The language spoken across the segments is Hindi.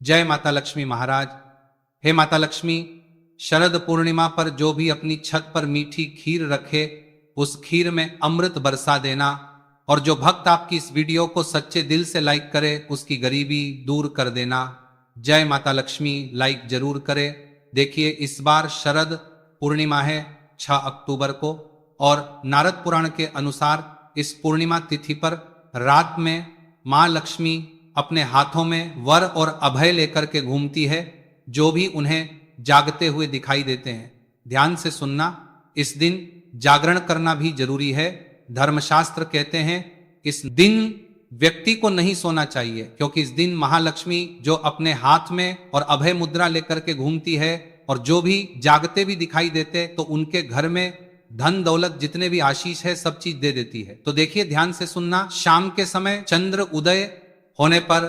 जय माता लक्ष्मी महाराज। हे माता लक्ष्मी, शरद पूर्णिमा पर जो भी अपनी छत पर मीठी खीर रखे उस खीर में अमृत बरसा देना, और जो भक्त आपकी इस वीडियो को सच्चे दिल से लाइक करे उसकी गरीबी दूर कर देना। जय माता लक्ष्मी। लाइक जरूर करे। देखिए, इस बार शरद पूर्णिमा है 6 अक्टूबर को, और नारद पुराण के अनुसार इस पूर्णिमा तिथि पर रात में मां लक्ष्मी अपने हाथों में वर और अभय लेकर के घूमती है, जो भी उन्हें जागते हुए दिखाई देते हैं। ध्यान से सुनना, इस दिन जागरण करना भी जरूरी है। धर्मशास्त्र कहते हैं इस दिन व्यक्ति को नहीं सोना चाहिए, क्योंकि इस दिन महालक्ष्मी जो अपने हाथ में और अभय मुद्रा लेकर के घूमती है, और जो भी जागते भी दिखाई देते तो उनके घर में धन दौलत जितने भी आशीष है सब चीज दे देती है। तो देखिए, ध्यान से सुनना। शाम के समय चंद्र उदय होने पर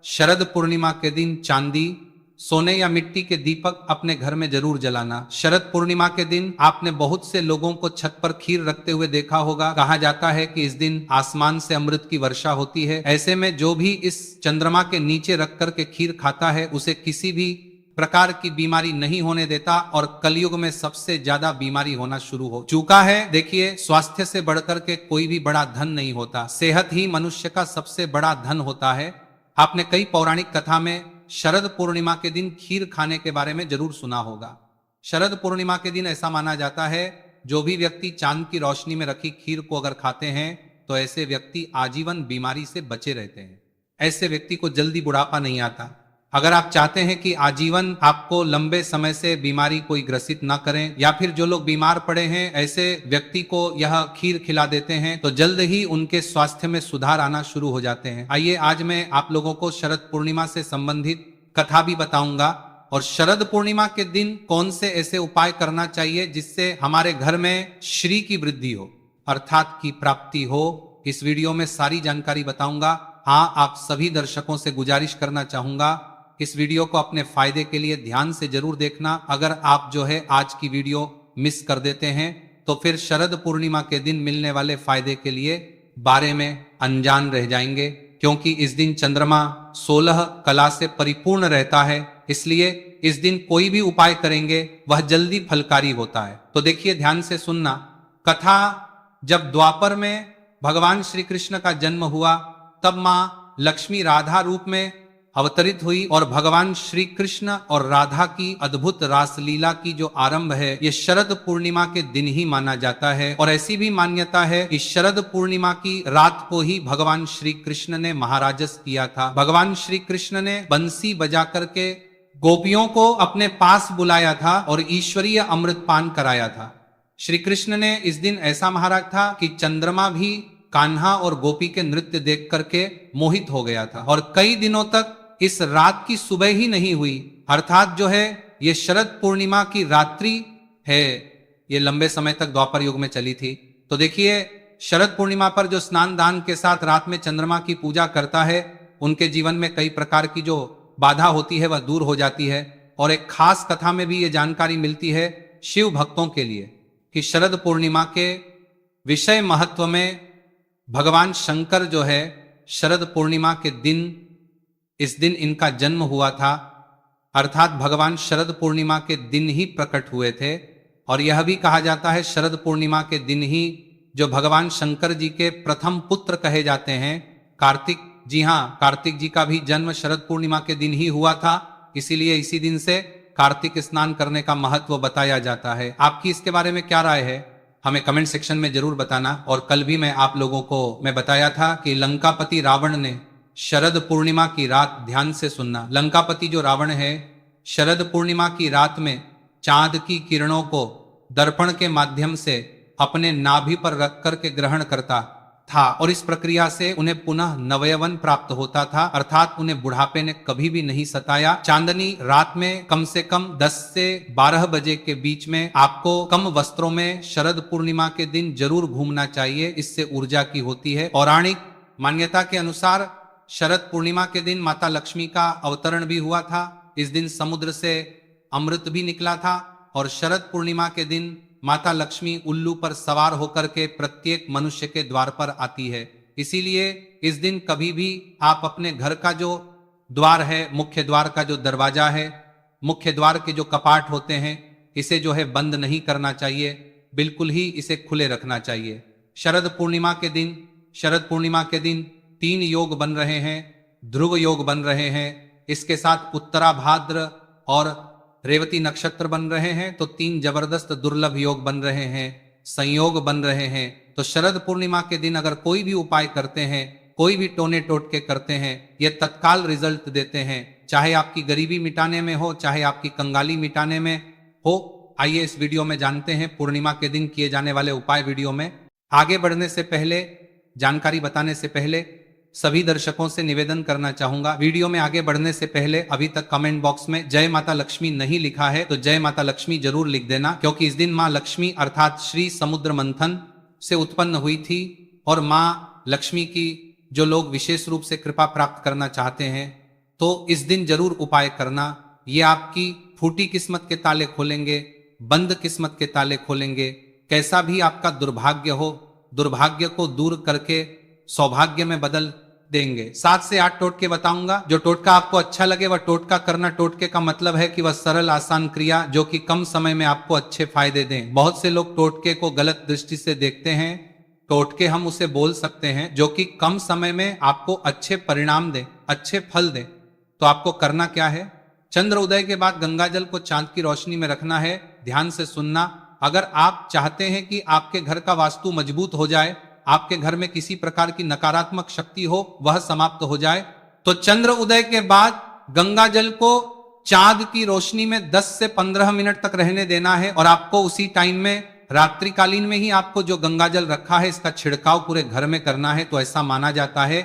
शरद पूर्णिमा के दिन चांदी, सोने या मिट्टी के दीपक अपने घर में जरूर जलाना। शरद पूर्णिमा के दिन आपने बहुत से लोगों को छत पर खीर रखते हुए देखा होगा। कहा जाता है कि इस दिन आसमान से अमृत की वर्षा होती है। ऐसे में जो भी इस चंद्रमा के नीचे रख कर के खीर खाता है उसे किसी भी प्रकार की बीमारी नहीं होने देता, और कलयुग में सबसे ज्यादा बीमारी होना शुरू हो चुका है। देखिए, स्वास्थ्य से बढ़कर के कोई भी बड़ा धन नहीं होता, सेहत ही मनुष्य का सबसे बड़ा धन होता है। आपने कई पौराणिक कथा में शरद पूर्णिमा के दिन खीर खाने के बारे में जरूर सुना होगा। शरद पूर्णिमा के दिन ऐसा माना जाता है, जो भी व्यक्ति चांद की रोशनी में रखी खीर को अगर खाते हैं तो ऐसे व्यक्ति आजीवन बीमारी से बचे रहते हैं। ऐसे व्यक्ति को जल्दी बुढ़ापा नहीं आता। अगर आप चाहते हैं कि आजीवन आपको लंबे समय से बीमारी कोई ग्रसित ना करें, या फिर जो लोग बीमार पड़े हैं ऐसे व्यक्ति को यह खीर खिला देते हैं तो जल्द ही उनके स्वास्थ्य में सुधार आना शुरू हो जाते हैं। आइए, आज मैं आप लोगों को शरद पूर्णिमा से संबंधित कथा भी बताऊंगा, और शरद पूर्णिमा के दिन कौन से ऐसे उपाय करना चाहिए जिससे हमारे घर में श्री की वृद्धि हो, अर्थात की प्राप्ति हो। इस वीडियो में सारी जानकारी बताऊंगा। हाँ, आप सभी दर्शकों से गुजारिश करना चाहूंगा, इस वीडियो को अपने फायदे के लिए ध्यान से जरूर देखना। अगर आप जो है आज की वीडियो मिस कर देते हैं तो फिर शरद पूर्णिमा के दिन मिलने वाले फायदे के लिए बारे में अनजान रह जाएंगे, क्योंकि इस दिन चंद्रमा 16 कला से परिपूर्ण रहता है। इसलिए इस दिन कोई भी उपाय करेंगे वह जल्दी फलकारी होता है। तो देखिए, ध्यान से सुनना। कथा, जब द्वापर में भगवान श्री कृष्ण का जन्म हुआ तब मां लक्ष्मी राधा रूप में अवतरित हुई, और भगवान श्री कृष्ण और राधा की अद्भुत रासलीला की जो आरंभ है ये शरद पूर्णिमा के दिन ही माना जाता है। और ऐसी भी मान्यता है कि शरद पूर्णिमा की रात को ही भगवान श्री कृष्ण ने महाराजस किया था। भगवान श्री कृष्ण ने बंसी बजा करके गोपियों को अपने पास बुलाया था और ईश्वरीय अमृत पान कराया था। श्री कृष्ण ने इस दिन ऐसा महाराज था कि चंद्रमा भी कान्हा और गोपी के नृत्य देख करके मोहित हो गया था, और कई दिनों तक इस रात की सुबह ही नहीं हुई। अर्थात जो है ये शरद पूर्णिमा की रात्रि है, ये लंबे समय तक द्वापर युग में चली थी। तो देखिए, शरद पूर्णिमा पर जो स्नान दान के साथ रात में चंद्रमा की पूजा करता है उनके जीवन में कई प्रकार की जो बाधा होती है वह दूर हो जाती है। और एक खास कथा में भी ये जानकारी मिलती है शिव भक्तों के लिए कि शरद पूर्णिमा के विषय महत्व में भगवान शंकर जो है शरद पूर्णिमा के दिन, इस दिन इनका जन्म हुआ था, अर्थात भगवान शरद पूर्णिमा के दिन ही प्रकट हुए थे। और यह भी कहा जाता है शरद पूर्णिमा के दिन ही जो भगवान शंकर जी के प्रथम पुत्र कहे जाते हैं कार्तिक, जी हाँ, कार्तिक जी का भी जन्म शरद पूर्णिमा के दिन ही हुआ था। इसीलिए इसी दिन से कार्तिक स्नान करने का महत्व बताया जाता है। आपकी इसके बारे में क्या राय है, हमें कमेंट सेक्शन में जरूर बताना। और कल भी मैं आप लोगों को मैं बताया था कि लंकापति रावण ने शरद पूर्णिमा की रात, ध्यान से सुनना, लंकापति जो रावण है शरद पूर्णिमा की रात में चांद की किरणों को दर्पण के माध्यम से अपने नाभि पर रख करके ग्रहण करता था, और इस प्रक्रिया से उन्हें पुनः नवयवन प्राप्त होता था, अर्थात उन्हें बुढ़ापे ने कभी भी नहीं सताया। चांदनी रात में कम से कम 10 से 12 बजे के बीच में आपको कम वस्त्रों में शरद पूर्णिमा के दिन जरूर घूमना चाहिए, इससे ऊर्जा की होती है। पौराणिक मान्यता के अनुसार शरद पूर्णिमा के दिन माता लक्ष्मी का अवतरण भी हुआ था। इस दिन समुद्र से अमृत भी निकला था, और शरद पूर्णिमा के दिन माता लक्ष्मी उल्लू पर सवार होकर के प्रत्येक मनुष्य के द्वार पर आती है। इसीलिए इस दिन कभी भी आप अपने घर का जो द्वार है, मुख्य द्वार का जो दरवाजा है, मुख्य द्वार के जो कपाट होते हैं, इसे जो है बंद नहीं करना चाहिए, बिल्कुल ही इसे खुले रखना चाहिए। शरद पूर्णिमा के दिन 3 योग बन रहे हैं, ध्रुव योग बन रहे हैं, इसके साथ उत्तरा भाद्र और रेवती नक्षत्र बन रहे हैं, तो 3 जबरदस्त दुर्लभ योग बन रहे हैं, संयोग बन रहे हैं। तो शरद पूर्णिमा के दिन अगर कोई भी उपाय करते हैं, कोई भी टोने टोटके करते हैं, ये तत्काल रिजल्ट देते हैं, चाहे आपकी गरीबी मिटाने में हो, चाहे आपकी कंगाली मिटाने में हो। आइए इस वीडियो में जानते हैं पूर्णिमा के दिन किए जाने वाले उपाय। वीडियो में आगे बढ़ने से पहले, जानकारी बताने से पहले सभी दर्शकों से निवेदन करना चाहूंगा, वीडियो में आगे बढ़ने से पहले अभी तक कमेंट बॉक्स में जय माता लक्ष्मी नहीं लिखा है तो जय माता लक्ष्मी जरूर लिख देना, क्योंकि इस दिन माँ लक्ष्मी अर्थात श्री समुद्र मंथन से उत्पन्न हुई थी और माँ लक्ष्मी की जो लोग विशेष रूप से कृपा प्राप्त करना चाहते हैं तो इस दिन जरूर उपाय करना। ये आपकी फूटी किस्मत के ताले खोलेंगे, बंद किस्मत के ताले खोलेंगे। कैसा भी आपका दुर्भाग्य हो, दुर्भाग्य को दूर करके सौभाग्य में बदल देंगे। 7 से 8 टोटके बताऊंगा, जो टोटका आपको अच्छा लगे वह टोटका करना। टोटके का मतलब है कि वह सरल आसान क्रिया जो कि कम समय में आपको अच्छे फायदे दें। बहुत से लोग टोटके को गलत दृष्टि से देखते हैं। टोटके हम उसे बोल सकते हैं जो कि कम समय में आपको अच्छे परिणाम दे, अच्छे फल दे। तो आपको करना क्या है, चंद्र उदय के बाद गंगा जल को चांद की रोशनी में रखना है। ध्यान से सुनना, अगर आप चाहते हैं कि आपके घर का वास्तु मजबूत हो जाए, आपके घर में किसी प्रकार की नकारात्मक शक्ति हो वह समाप्त हो जाए, तो चंद्र उदय के बाद गंगा जल को चांद की रोशनी में 10 से 15 मिनट तक रहने देना है और आपको उसी टाइम में, रात्रिकालीन में ही आपको जो गंगा जल रखा है इसका छिड़काव पूरे घर में करना है। तो ऐसा माना जाता है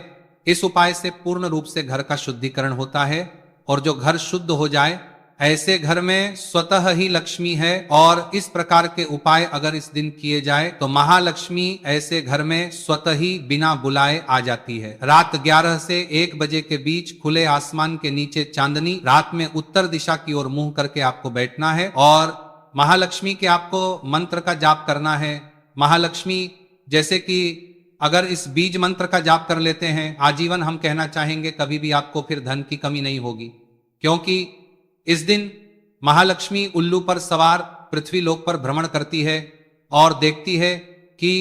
इस उपाय से पूर्ण रूप से घर का शुद्धिकरण होता है और जो घर शुद्ध हो जाए ऐसे घर में स्वतः ही लक्ष्मी है। और इस प्रकार के उपाय अगर इस दिन किए जाए तो महालक्ष्मी ऐसे घर में स्वतः ही बिना बुलाए आ जाती है। रात 11 से 1 बजे के बीच खुले आसमान के नीचे चांदनी रात में उत्तर दिशा की ओर मुंह करके आपको बैठना है और महालक्ष्मी के आपको मंत्र का जाप करना है। महालक्ष्मी जैसे कि अगर इस बीज मंत्र का जाप कर लेते हैं आजीवन, हम कहना चाहेंगे कभी भी आपको फिर धन की कमी नहीं होगी, क्योंकि इस दिन महालक्ष्मी उल्लू पर सवार पृथ्वी लोक पर भ्रमण करती है और देखती है कि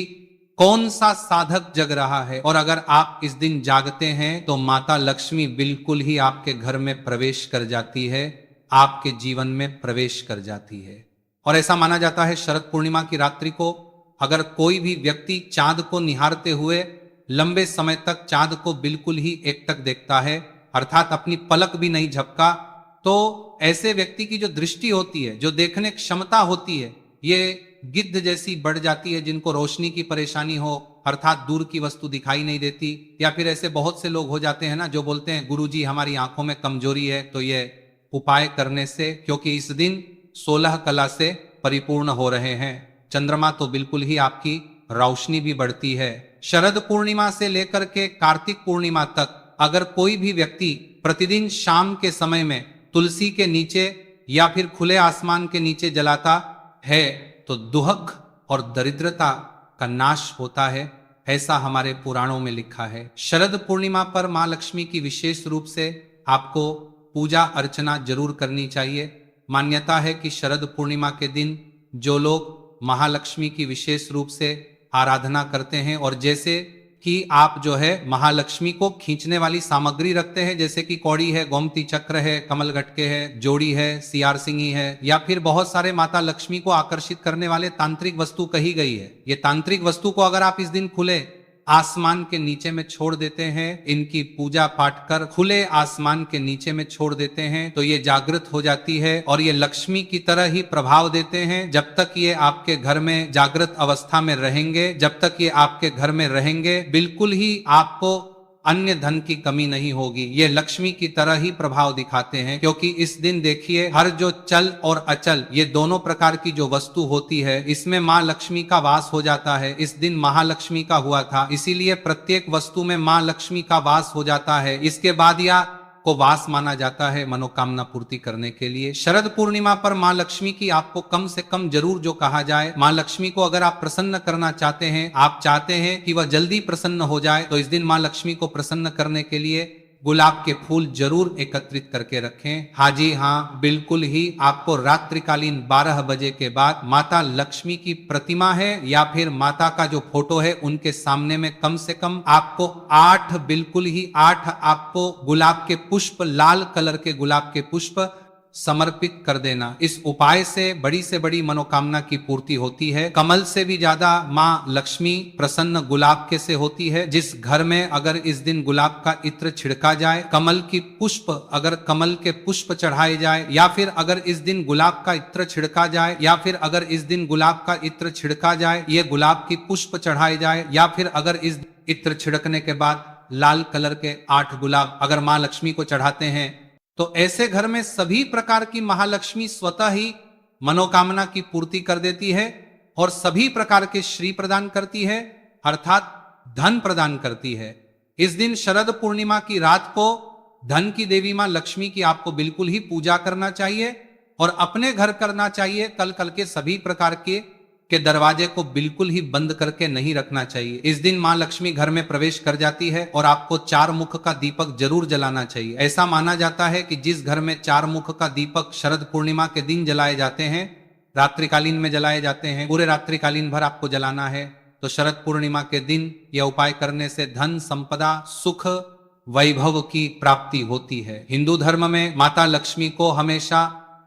कौन सा साधक जग रहा है। और अगर आप इस दिन जागते हैं तो माता लक्ष्मी बिल्कुल ही आपके घर में प्रवेश कर जाती है, आपके जीवन में प्रवेश कर जाती है। और ऐसा माना जाता है शरद पूर्णिमा की रात्रि को अगर कोई भी व्यक्ति चांद को निहारते हुए लंबे समय तक चांद को बिल्कुल ही एकटक देखता है, अर्थात अपनी पलक भी नहीं झपका, तो ऐसे व्यक्ति की जो दृष्टि होती है, जो देखने क्षमता होती है, ये गिद्ध जैसी बढ़ जाती है। जिनको रोशनी की परेशानी हो, अर्थात दूर की वस्तु दिखाई नहीं देती, या फिर ऐसे बहुत से लोग हो जाते हैं ना जो बोलते हैं गुरुजी हमारी आंखों में कमजोरी है। तो ये उपाय करने से, क्योंकि इस दिन 16 कला से परिपूर्ण हो रहे हैं, चंद्रमा तो बिल्कुल ही आपकी रोशनी भी बढ़ती है। शरद पूर्णिमा से लेकर के कार्तिक पूर्णिमा तक अगर कोई भी व्यक्ति प्रतिदिन शाम के समय में तुलसी के नीचे या फिर खुले आसमान के नीचे जलाता है तो दुहक और दरिद्रता का नाश होता है, ऐसा हमारे पुराणों में लिखा है। शरद पूर्णिमा पर मां लक्ष्मी की विशेष रूप से आपको पूजा अर्चना जरूर करनी चाहिए। मान्यता है कि शरद पूर्णिमा के दिन जो लोग महालक्ष्मी की विशेष रूप से आराधना करते हैं, और जैसे कि आप जो है महालक्ष्मी को खींचने वाली सामग्री रखते हैं, जैसे कि कौड़ी है, गोमती चक्र है, कमल गटके है, जोड़ी है, सियार सिंगी है, या फिर बहुत सारे माता लक्ष्मी को आकर्षित करने वाले तांत्रिक वस्तु कही गई है। ये तांत्रिक वस्तु को अगर आप इस दिन खुले आसमान के नीचे में छोड़ देते हैं, इनकी पूजा पाठ कर खुले आसमान के नीचे में छोड़ देते हैं, तो ये जागृत हो जाती है और ये लक्ष्मी की तरह ही प्रभाव देते हैं। जब तक ये आपके घर में जागृत अवस्था में रहेंगे, जब तक ये आपके घर में रहेंगे, बिल्कुल ही आपको अन्य धन की कमी नहीं होगी। ये लक्ष्मी की तरह ही प्रभाव दिखाते हैं, क्योंकि इस दिन देखिए हर जो चल और अचल ये दोनों प्रकार की जो वस्तु होती है इसमें माँ लक्ष्मी का वास हो जाता है। इस दिन महालक्ष्मी का हुआ था, इसीलिए प्रत्येक वस्तु में माँ लक्ष्मी का वास हो जाता है। इसके बाद या को वास माना जाता है मनोकामना पूर्ति करने के लिए। शरद पूर्णिमा पर माँ लक्ष्मी की आपको कम से कम जरूर जो कहा जाए, माँ लक्ष्मी को अगर आप प्रसन्न करना चाहते हैं, आप चाहते हैं कि वह जल्दी प्रसन्न हो जाए, तो इस दिन माँ लक्ष्मी को प्रसन्न करने के लिए गुलाब के फूल जरूर एकत्रित करके रखें। हाँ जी हाँ, बिल्कुल ही आपको रात्रिकालीन 12 बजे के बाद माता लक्ष्मी की प्रतिमा है या फिर माता का जो फोटो है उनके सामने में कम से कम आपको 8, बिल्कुल ही 8 आपको गुलाब के पुष्प, लाल कलर के गुलाब के पुष्प समर्पित कर देना। इस उपाय से बड़ी मनोकामना की पूर्ति होती है। कमल से भी ज्यादा माँ लक्ष्मी प्रसन्न गुलाब के से होती है। जिस घर में अगर इस दिन गुलाब का इत्र छिड़का जाए, कमल की पुष्प, अगर कमल के पुष्प चढ़ाए जाए, या फिर अगर इस दिन गुलाब का इत्र छिड़का जाए, या फिर अगर इस दिन गुलाब का इत्र छिड़का जाए, ये गुलाब की पुष्प चढ़ाए जाए, या फिर अगर इस इत्र छिड़कने के बाद लाल कलर के 8 गुलाब अगर माँ लक्ष्मी को चढ़ाते हैं, तो ऐसे घर में सभी प्रकार की महालक्ष्मी स्वतः ही मनोकामना की पूर्ति कर देती है और सभी प्रकार के श्री प्रदान करती है, अर्थात धन प्रदान करती है। इस दिन शरद पूर्णिमा की रात को धन की देवी मां लक्ष्मी की आपको बिल्कुल ही पूजा करना चाहिए और अपने घर करना चाहिए। कल के सभी प्रकार के दरवाजे को बिल्कुल ही बंद करके नहीं रखना चाहिए। इस दिन मां लक्ष्मी घर में प्रवेश कर जाती है और आपको 4 मुख का दीपक जरूर जलाना चाहिए। ऐसा माना जाता है कि जिस घर में 4 मुख का दीपक शरद पूर्णिमा के दिन जलाए जाते हैं, रात्रिकालीन में जलाए जाते हैं, पूरे रात्रिकालीन भर आपको जलाना है, तो शरद पूर्णिमा के दिन यह उपाय करने से धन, संपदा, सुख, वैभव की प्राप्ति होती है। हिंदू धर्म में माता लक्ष्मी को हमेशा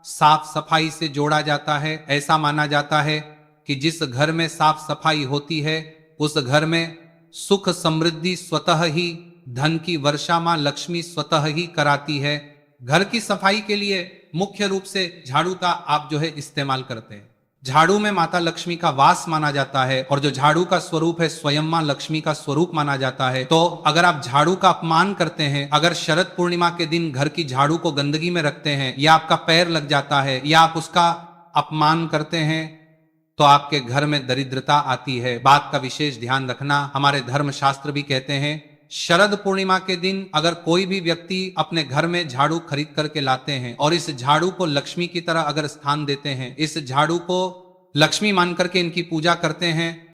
साफ सफाई से जोड़ा जाता है। ऐसा माना जाता है कि जिस घर में साफ सफाई होती है उस घर में सुख समृद्धि स्वतः ही, धन की वर्षा मां लक्ष्मी स्वतः ही कराती है। घर की सफाई के लिए मुख्य रूप से झाड़ू का आप जो है इस्तेमाल करते हैं। झाड़ू में माता लक्ष्मी का वास माना जाता है और जो झाड़ू का स्वरूप है स्वयं मां लक्ष्मी का स्वरूप माना जाता है। तो अगर आप झाड़ू का अपमान करते हैं, अगर शरद पूर्णिमा के दिन घर की झाड़ू को गंदगी में रखते हैं, या आपका पैर लग जाता है, या आप उसका अपमान करते हैं, तो आपके घर में दरिद्रता आती है। बात का विशेष ध्यान रखना। हमारे धर्म शास्त्र भी कहते हैं शरद पूर्णिमा के दिन अगर कोई भी व्यक्ति अपने घर में झाड़ू खरीद करके लाते हैं और इस झाड़ू को लक्ष्मी की तरह अगर स्थान देते हैं, इस झाड़ू को लक्ष्मी मान करके इनकी पूजा करते हैं,